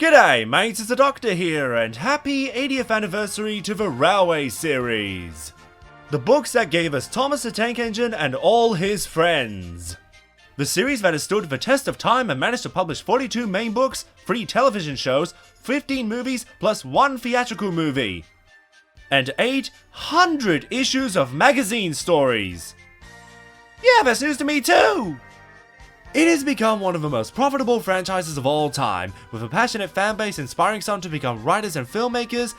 G'day mates, it's the Doctor here, and happy 80th anniversary to the Railway series. The books that gave us Thomas the Tank Engine and all his friends. The series that has stood the test of time and managed to publish 42 main books, 3 television shows, 15 movies plus 1 theatrical movie. And 800 issues of magazine stories. Yeah, that's news to me too! It has become one of the most profitable franchises of all time, with a passionate fanbase inspiring some to become writers and filmmakers,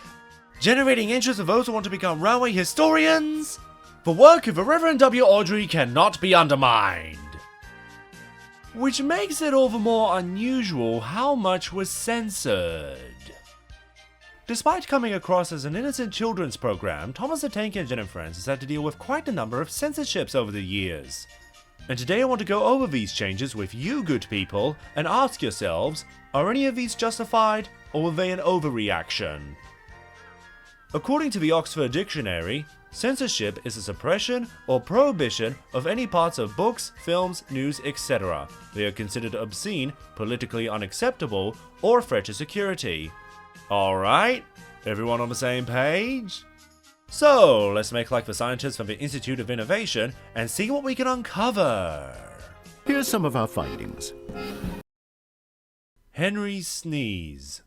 generating interest of those who want to become railway historians. The work of the Reverend W. Awdry cannot be undermined. Which makes it all the more unusual how much was censored. Despite coming across as an innocent children's program, Thomas the Tank Engine and Friends has had to deal with quite a number of censorships over the years. And today I want to go over these changes with you good people and ask yourselves, are any of these justified or were they an overreaction? According to the Oxford Dictionary, censorship is a suppression or prohibition of any parts of books, films, news, etc. They are considered obscene, politically unacceptable, or a threat to security. Alright, everyone on the same page? So, let's make like the scientists from the Institute of Innovation and see what we can uncover. Here's some of our findings. Henry's sneeze.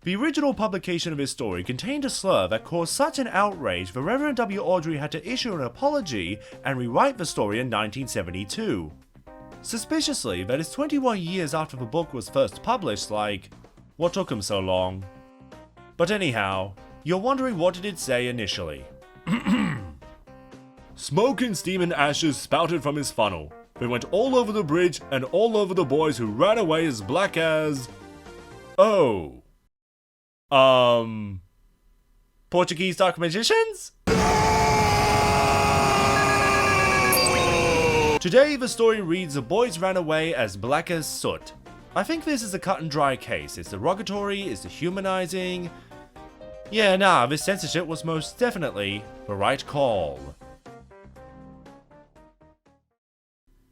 The original publication of his story contained a slur that caused such an outrage the Reverend W. Awdry had to issue an apology and rewrite the story in 1972. Suspiciously, that is 21 years after the book was first published, like, what took him so long? But anyhow, you're wondering what did it say initially. Smoke and steam and ashes spouted from his funnel. They went all over the bridge and all over the boys who ran away as black as... Oh. Portuguese dark magicians? Today the story reads the boys ran away as black as soot. I think this is a cut and dry case. It's derogatory, it's dehumanizing. Yeah, nah, this censorship was most definitely the right call.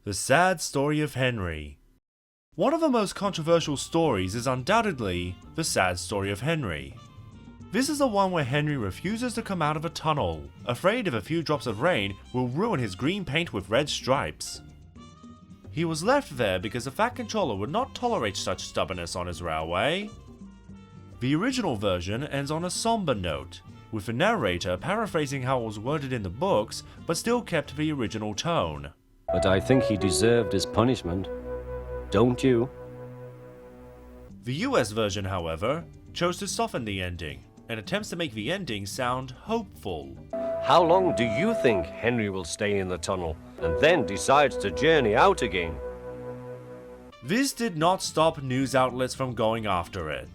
The sad story of Henry. One of the most controversial stories is undoubtedly the sad story of Henry. This is the one where Henry refuses to come out of a tunnel, afraid if a few drops of rain will ruin his green paint with red stripes. He was left there because the Fat Controller would not tolerate such stubbornness on his railway. The original version ends on a somber note, with the narrator paraphrasing how it was worded in the books, but still kept the original tone. But I think he deserved his punishment. Don't you? The US version, however, chose to soften the ending, and attempts to make the ending sound hopeful. How long do you think Henry will stay in the tunnel, and then decides to journey out again? This did not stop news outlets from going after it.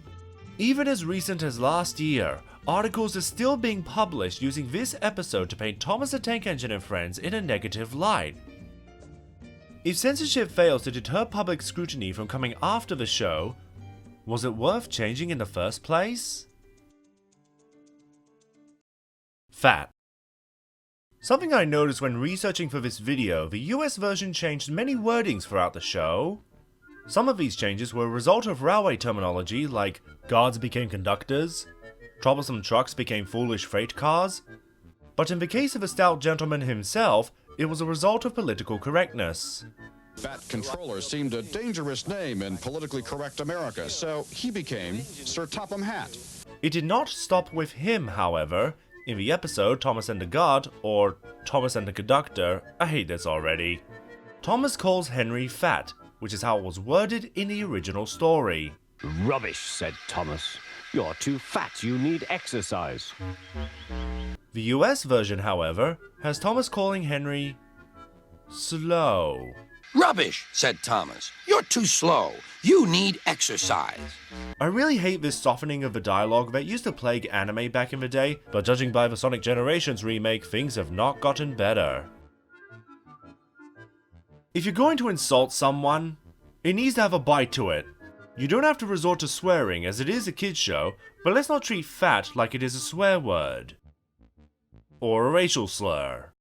Even as recent as last year, articles are still being published using this episode to paint Thomas the Tank Engine and Friends in a negative light. If censorship fails to deter public scrutiny from coming after the show, was it worth changing in the first place? Fat. Something I noticed when researching for this video, the US version changed many wordings throughout the show. Some of these changes were a result of railway terminology like guards became conductors, troublesome trucks became foolish freight cars, but in the case of the stout gentleman himself, it was a result of political correctness. Fat Controller seemed a dangerous name in politically correct America, so he became Sir Topham Hatt. It did not stop with him, however. In the episode Thomas and the Guard, or Thomas and the Conductor, I hate this already, Thomas calls Henry fat, which is how it was worded in the original story. Rubbish, said Thomas. You're too fat, you need exercise. The US version, however, has Thomas calling Henry slow. Rubbish, said Thomas. You're too slow. You need exercise. I really hate this softening of the dialogue that used to plague anime back in the day, but judging by the Sonic Generations remake, things have not gotten better. If you're going to insult someone, it needs to have a bite to it. You don't have to resort to swearing as it is a kids show, but let's not treat fat like it is a swear word. Or a racial slur.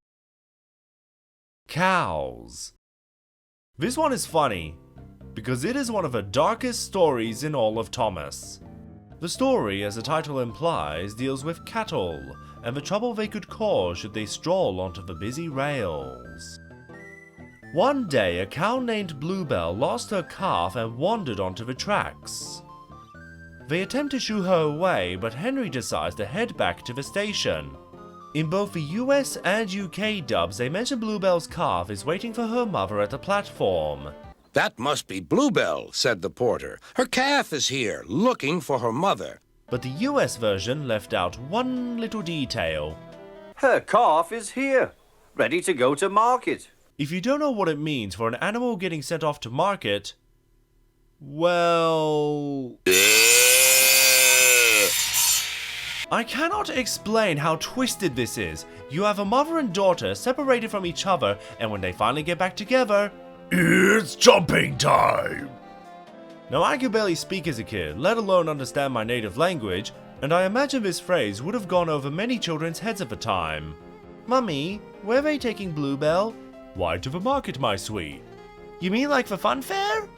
Cows. This one is funny. because it is one of the darkest stories in all of Thomas. The story, as the title implies, deals with cattle and the trouble they could cause should they stroll onto the busy rails. One day, a cow named Bluebell lost her calf and wandered onto the tracks. They attempt to shoo her away, but Henry decides to head back to the station. In both the US and UK dubs, they mention Bluebell's calf is waiting for her mother at the platform. That must be Bluebell, said the porter. Her calf is here, looking for her mother. But the US version left out one little detail. Her calf is here, ready to go to market. If you don't know what it means for an animal getting sent off to market, well... I cannot explain how twisted this is. You have a mother and daughter separated from each other, and when they finally get back together, it's jumping time! Now, I could barely speak as a kid, let alone understand my native language, and I imagine this phrase would have gone over many children's heads at the time. Mummy, where are they taking Bluebell? Why, to the market, my sweet. You mean like the fun fair?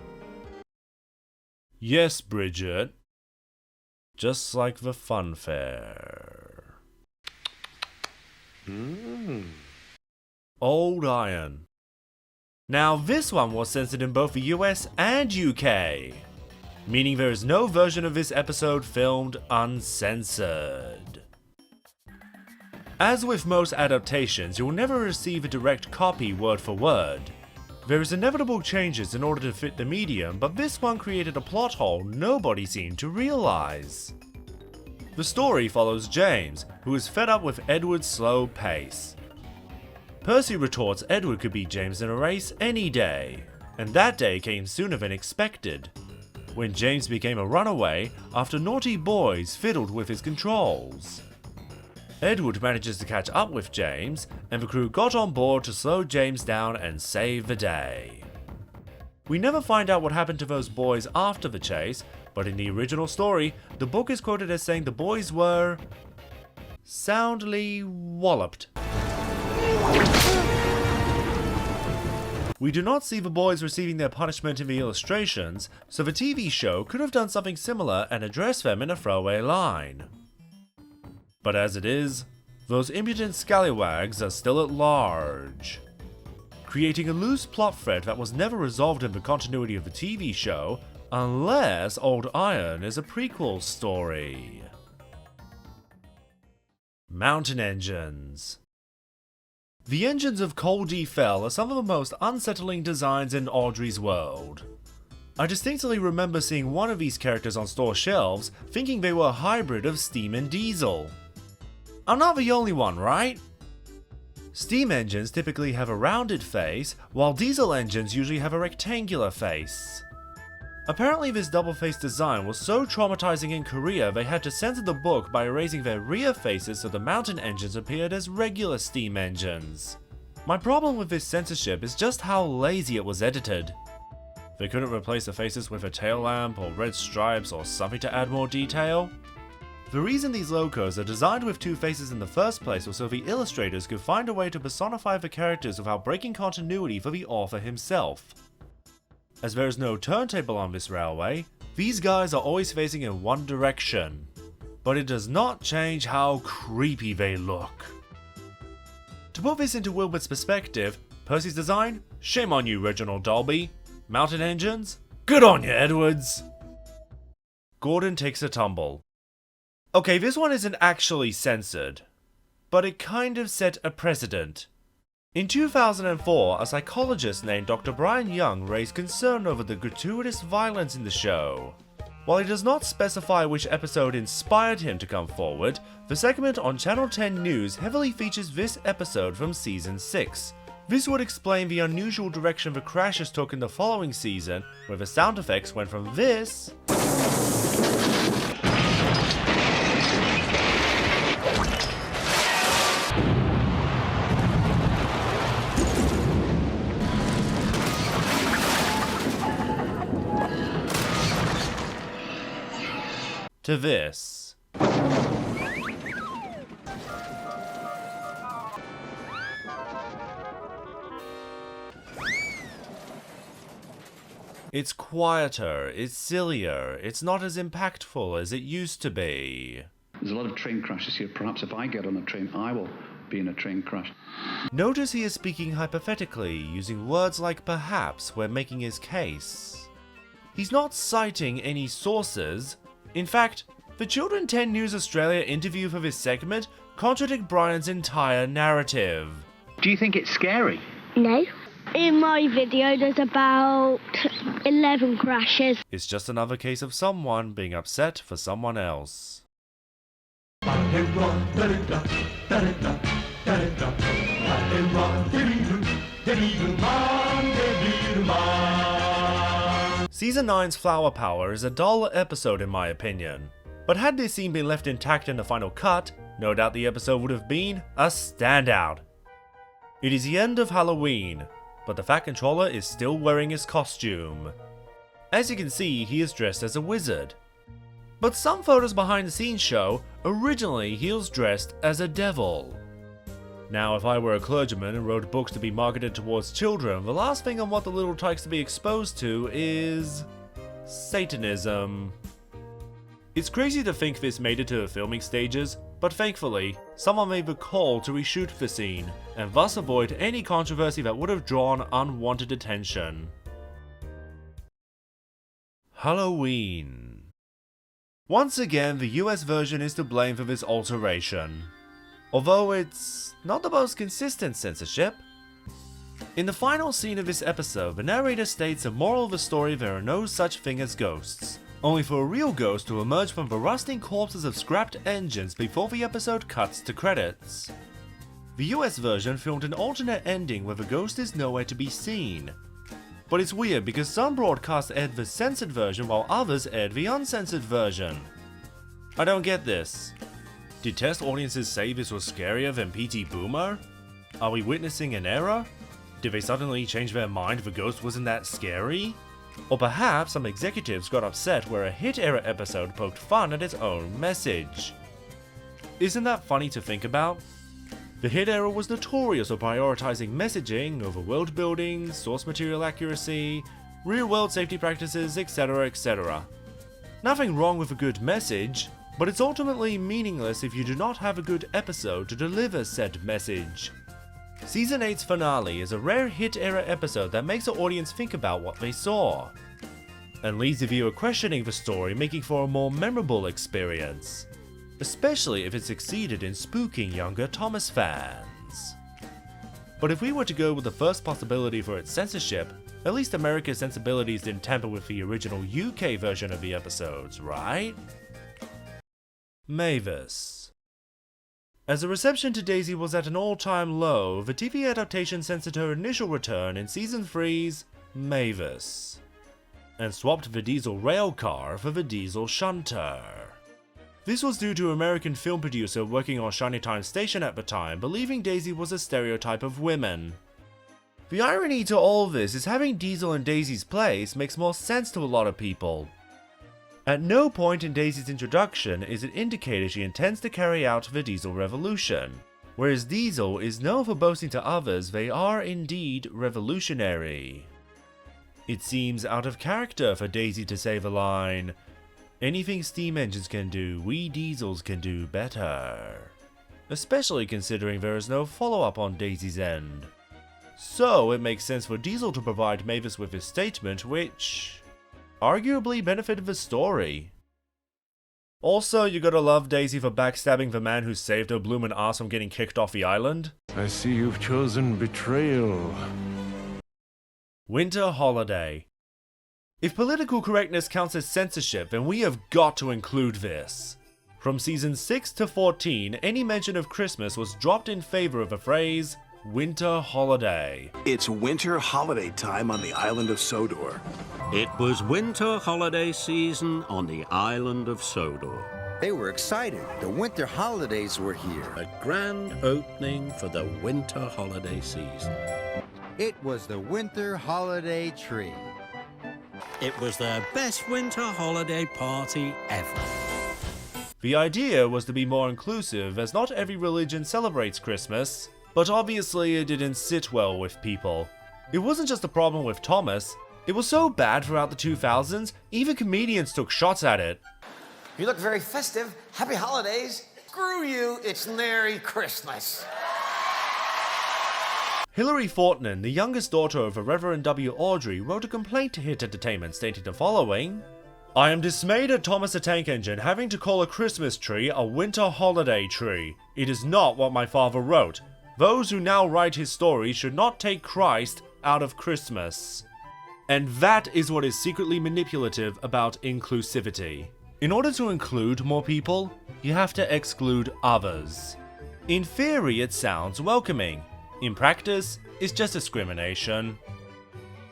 Yes, Bridget. Just like the fun fair. Old Iron. Now, this one was censored in both the US and UK, meaning there is no version of this episode filmed uncensored. As with most adaptations, you will never receive a direct copy word for word. There is inevitable changes in order to fit the medium, but this one created a plot hole nobody seemed to realize. The story follows James, who is fed up with Edward's slow pace. Percy retorts Edward could beat James in a race any day, and that day came sooner than expected, when James became a runaway after naughty boys fiddled with his controls. Edward manages to catch up with James, and the crew got on board to slow James down and save the day. We never find out what happened to those boys after the chase, but in the original story, the book is quoted as saying the boys were soundly walloped. We do not see the boys receiving their punishment in the illustrations, so the TV show could have done something similar and addressed them in a throwaway line. But as it is, those impudent scallywags are still at large, creating a loose plot thread that was never resolved in the continuity of the TV show, unless Old Iron is a prequel story. Mountain engines. The engines of Col D. Fell are some of the most unsettling designs in Audrey's world. I distinctly remember seeing one of these characters on store shelves, thinking they were a hybrid of steam and diesel. I'm not the only one, right? Steam engines typically have a rounded face, while diesel engines usually have a rectangular face. Apparently this double-faced design was so traumatizing in Korea they had to censor the book by erasing their rear faces so the mountain engines appeared as regular steam engines. My problem with this censorship is just how lazy it was edited. They couldn't replace the faces with a tail lamp or red stripes or something to add more detail. The reason these locos are designed with two faces in the first place was so the illustrators could find a way to personify the characters without breaking continuity for the author himself. As there is no turntable on this railway, these guys are always facing in one direction, but it does not change how creepy they look. To put this into Wilbert's perspective, Percy's design? Shame on you, Reginald Dalby. Mountain engines? Good on you, Edwards! Gordon takes a tumble. Okay, this one isn't actually censored, but it kind of set a precedent. In 2004, a psychologist named Dr. Brian Young raised concern over the gratuitous violence in the show. While he does not specify which episode inspired him to come forward, the segment on Channel 10 News heavily features this episode from Season 6. This would explain the unusual direction the crashes took in the following season, where the sound effects went from this to this. It's quieter, it's sillier, it's not as impactful as it used to be. There's a lot of train crashes here. Perhaps if I get on a train, I will be in a train crash. Notice he is speaking hypothetically, using words like perhaps when making his case. He's not citing any sources. In fact, the Children 10 News Australia interview for this segment contradict Brian's entire narrative. Do you think it's scary? No. In my video, there's about 11 crashes. It's just another case of someone being upset for someone else. Season 9's Flower Power is a dull episode in my opinion, but had this scene been left intact in the final cut, no doubt the episode would have been a standout. It is the end of Halloween, but the Fat Controller is still wearing his costume. As you can see, he is dressed as a wizard. But some photos behind the scenes show, originally he was dressed as a devil. Now if I were a clergyman and wrote books to be marketed towards children, the last thing I want the little tykes to be exposed to is Satanism. It's crazy to think this made it to the filming stages, but thankfully, someone made the call to reshoot the scene, and thus avoid any controversy that would have drawn unwanted attention. Halloween. Once again, the US version is to blame for this alteration, although it's not the most consistent censorship. In the final scene of this episode, the narrator states the moral of the story: there are no such thing as ghosts, only for a real ghost to emerge from the rusting corpses of scrapped engines before the episode cuts to credits. The US version filmed an alternate ending where the ghost is nowhere to be seen. But it's weird because some broadcasts aired the censored version while others aired the uncensored version. I don't get this. Did test audiences say this was scarier than PT Boomer? Are we witnessing an error? Did they suddenly change their mind the ghost wasn't that scary? Or perhaps some executives got upset where a hit era episode poked fun at its own message. Isn't that funny to think about? The hit era was notorious for prioritizing messaging over world building, source material accuracy, real world safety practices, etc, etc. Nothing wrong with a good message, but it's ultimately meaningless if you do not have a good episode to deliver said message. Season 8's finale is a rare hit era episode that makes the audience think about what they saw, and leaves the viewer questioning the story, making for a more memorable experience, especially if it succeeded in spooking younger Thomas fans. But if we were to go with the first possibility for its censorship, at least America's sensibilities didn't tamper with the original UK version of the episodes, right? Mavis. As the reception to Daisy was at an all-time low, the TV adaptation censored her initial return in Season 3's Mavis, and swapped the diesel railcar for the diesel shunter. This was due to an American film producer working on Shiny Time Station at the time believing Daisy was a stereotype of women. The irony to all this is having Diesel in Daisy's place makes more sense to a lot of people. At no point in Daisy's introduction is it indicated she intends to carry out the Diesel revolution, whereas Diesel is known for boasting to others they are indeed revolutionary. It seems out of character for Daisy to say the line, "Anything steam engines can do, we Diesels can do better," especially considering there is no follow-up on Daisy's end. So it makes sense for Diesel to provide Mavis with his statement, which arguably benefited the story. Also, you gotta love Daisy for backstabbing the man who saved her bloomin' ass from getting kicked off the island. I see you've chosen betrayal. Winter Holiday. If political correctness counts as censorship, then we have got to include this. From season 6 to 14, any mention of Christmas was dropped in favor of the phrase, Winter Holiday. It's winter holiday time on the island of Sodor. It was winter holiday season on the island of Sodor. They were excited. The winter holidays were here. A grand opening for the winter holiday season. It was the winter holiday tree. It was their best winter holiday party ever. The idea was to be more inclusive, as not every religion celebrates Christmas, but obviously it didn't sit well with people. It wasn't just a problem with Thomas, It was so bad throughout the 2000s, even comedians took shots at it. You look very festive. Happy holidays. Screw you, it's Merry Christmas. Hilary Fortnan, the youngest daughter of a Reverend W. Audrey, wrote a complaint to Hit Entertainment stating the following: I am dismayed at Thomas the Tank Engine having to call a Christmas tree a winter holiday tree. It is not what my father wrote. Those who now write his story should not take Christ out of Christmas. And that is what is secretly manipulative about inclusivity. In order to include more people, you have to exclude others. In theory, it sounds welcoming. In practice, it's just discrimination.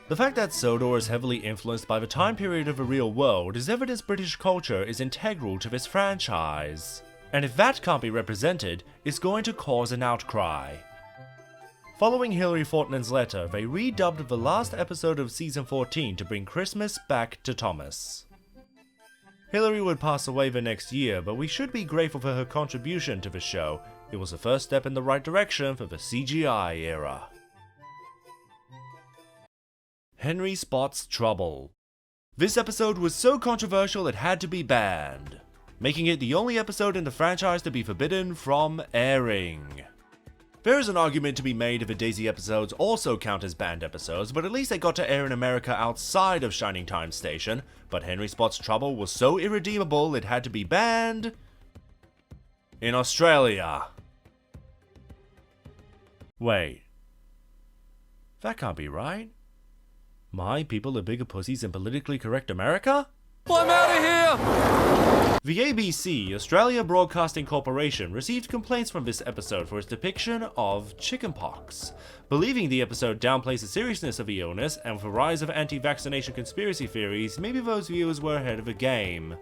The fact that Sodor is heavily influenced by the time period of the real world is evidence British culture is integral to this franchise. And if that can't be represented, it's going to cause an outcry. Following Hilary Fortnan's letter, they redubbed the last episode of season 14 to bring Christmas back to Thomas. Hilary would pass away the next year, but we should be grateful for her contribution to the show. It was the first step in the right direction for the CGI era. Henry spots trouble. This episode was so controversial it had to be banned, making it the only episode in the franchise to be forbidden from airing. There is an argument to be made if the Daisy episodes also count as banned episodes, but at least they got to air in America outside of Shining Time Station, but Henry Spots Trouble was so irredeemable it had to be banned in Australia. Wait. That can't be right. My people are bigger pussies in politically correct America? I'm out of here! The ABC, Australia Broadcasting Corporation, received complaints from this episode for its depiction of chickenpox, believing the episode downplays the seriousness of the illness, and with the rise of anti-vaccination conspiracy theories, maybe those viewers were ahead of the game.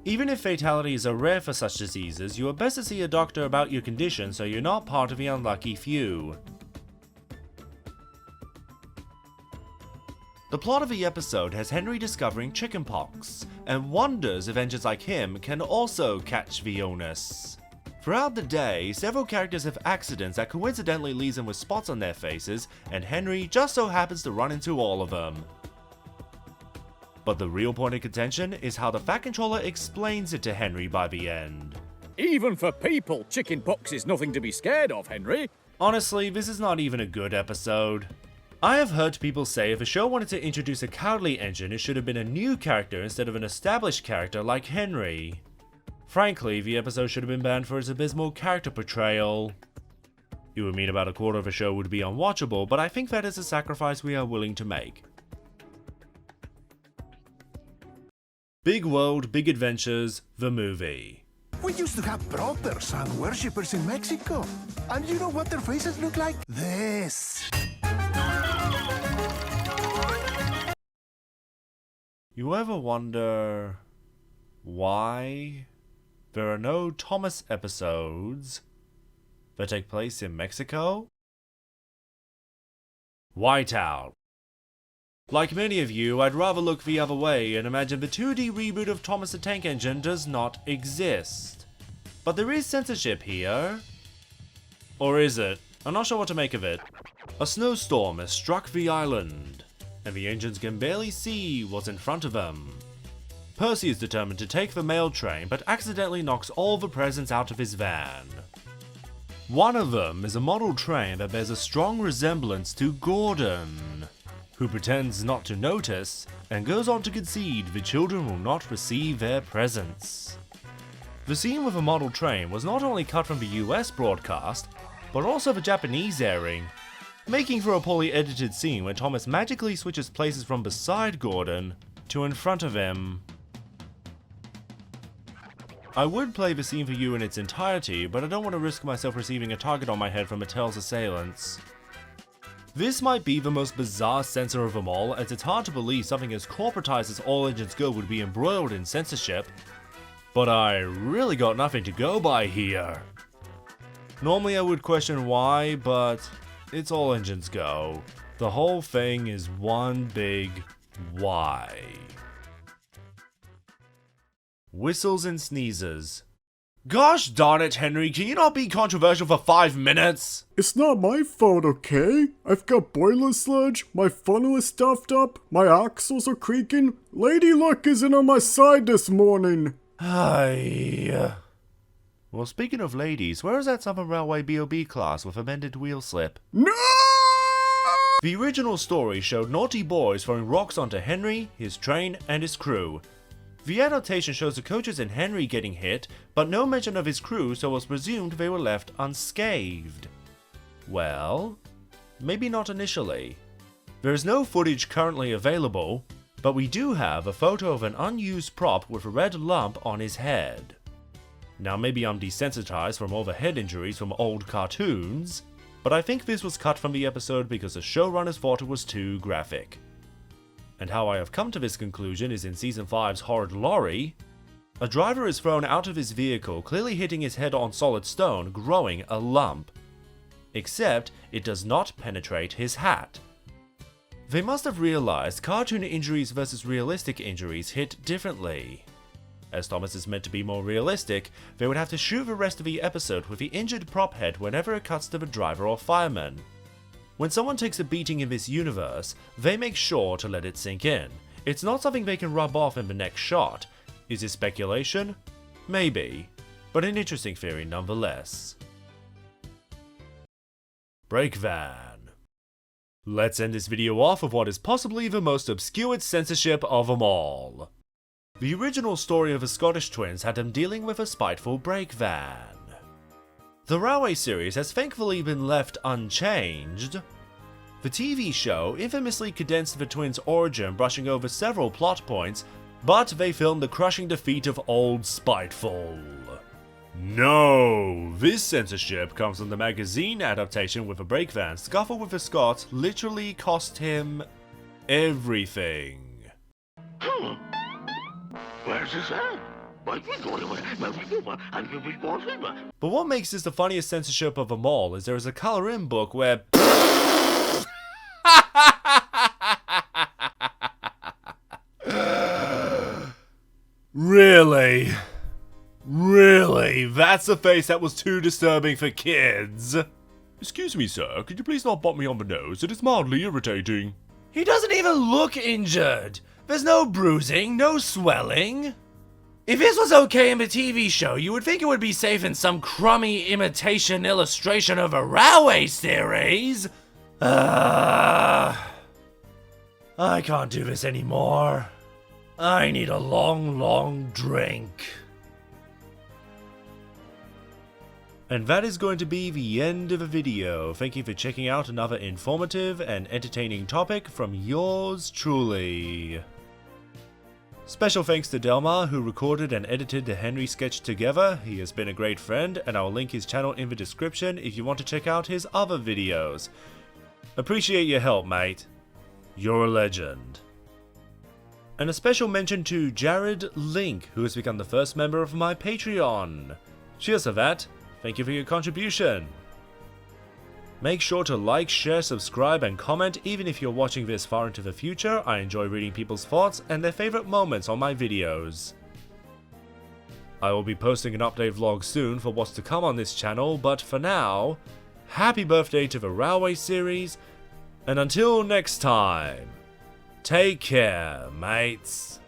Even if fatalities are rare for such diseases, you are best to see a doctor about your condition so you're not part of the unlucky few. The plot of the episode has Henry discovering chickenpox, and wonders if engines like him can also catch the illness. Throughout the day, several characters have accidents that coincidentally leave them with spots on their faces, and Henry just so happens to run into all of them. But the real point of contention is how the Fat Controller explains it to Henry by the end. Even for people, chickenpox is nothing to be scared of, Henry. Honestly, this is not even a good episode. I have heard people say if a show wanted to introduce a cowardly engine, it should have been a new character instead of an established character like Henry. Frankly, the episode should have been banned for its abysmal character portrayal. It would mean about a quarter of the show would be unwatchable, but I think that is a sacrifice we are willing to make. Big World, Big Adventures, the movie. We used to have proper sun worshippers in Mexico. And you know what their faces look like? This. You ever wonder why there are no Thomas episodes that take place in Mexico? Whiteout. Like many of you, I'd rather look the other way and imagine the 2D reboot of Thomas the Tank Engine does not exist. But there is censorship here. Or is it? I'm not sure what to make of it. A snowstorm has struck the island, and the engines can barely see what's in front of them. Percy is determined to take the mail train, but accidentally knocks all the presents out of his van. One of them is a model train that bears a strong resemblance to Gordon, who pretends not to notice and goes on to concede the children will not receive their presents. The scene with the model train was not only cut from the US broadcast, but also the Japanese airing, making for a poorly edited scene where Thomas magically switches places from beside Gordon to in front of him. I would play the scene for you in its entirety, but I don't want to risk myself receiving a target on my head from Mattel's assailants. This might be the most bizarre censor of them all, as it's hard to believe something as corporatized as All Engines Go would be embroiled in censorship, but I really got nothing to go by here. Normally I would question why, but it's All Engines Go. The whole thing is one big why. Whistles and Sneezes. Gosh darn it, Henry, can you not be controversial for 5 minutes? It's not my fault, okay? I've got boiler sludge, my funnel is stuffed up, my axles are creaking, Lady Luck isn't on my side this morning. Well, speaking of ladies, where is that Southern Railway BOB class with amended wheel slip? No! The original story showed naughty boys throwing rocks onto Henry, his train, and his crew. The adaptation shows the coaches and Henry getting hit, but no mention of his crew, so it was presumed they were left unscathed. Well, maybe not initially. There is no footage currently available, but we do have a photo of an unused prop with a red lump on his head. Now maybe I'm desensitized from all the head injuries from old cartoons, but I think this was cut from the episode because the showrunners thought it was too graphic. And how I have come to this conclusion is in Season 5's Horrid Lorry, a driver is thrown out of his vehicle, clearly hitting his head on solid stone, growing a lump. Except, it does not penetrate his hat. They must have realized cartoon injuries versus realistic injuries hit differently. As Thomas is meant to be more realistic, they would have to shoot the rest of the episode with the injured prop head whenever it cuts to the driver or fireman. When someone takes a beating in this universe, they make sure to let it sink in. It's not something they can rub off in the next shot. Is it speculation? Maybe, but an interesting theory nonetheless. Brake van. Let's end this video off with what is possibly the most obscure censorship of them all. The original story of the Scottish twins had them dealing with a spiteful brake van. The Railway series has thankfully been left unchanged. The TV show infamously condensed the twins' origin, brushing over several plot points, but they filmed the crushing defeat of Old Spiteful. No! This censorship comes from the magazine adaptation with a brake van scuffle with the Scots literally cost him everything. Where's this at? But what makes this the funniest censorship of them all is there is a color-in book where Really? Really? That's a face that was too disturbing for kids? Excuse me, sir, could you please not bump me on the nose? It is mildly irritating. He doesn't even look injured. There's no bruising, no swelling. If this was okay in the TV show, you would think it would be safe in some crummy imitation illustration of a Railway series. I can't do this anymore. I need a long, long drink. And that is going to be the end of the video. Thank you for checking out another informative and entertaining topic from yours truly. Special thanks to Delmar, who recorded and edited the Henry sketch together. He has been a great friend, and I'll link his channel in the description if you want to check out his other videos. Appreciate your help, mate. You're a legend. And a special mention to Jared Link, who has become the first member of my Patreon. Cheers for that. Thank you for your contribution. Make sure to like, share, subscribe, and comment even if you're watching this far into the future. I enjoy reading people's thoughts and their favorite moments on my videos. I will be posting an update vlog soon for what's to come on this channel, but for now, happy birthday to the Railway series, and until next time, take care, mates.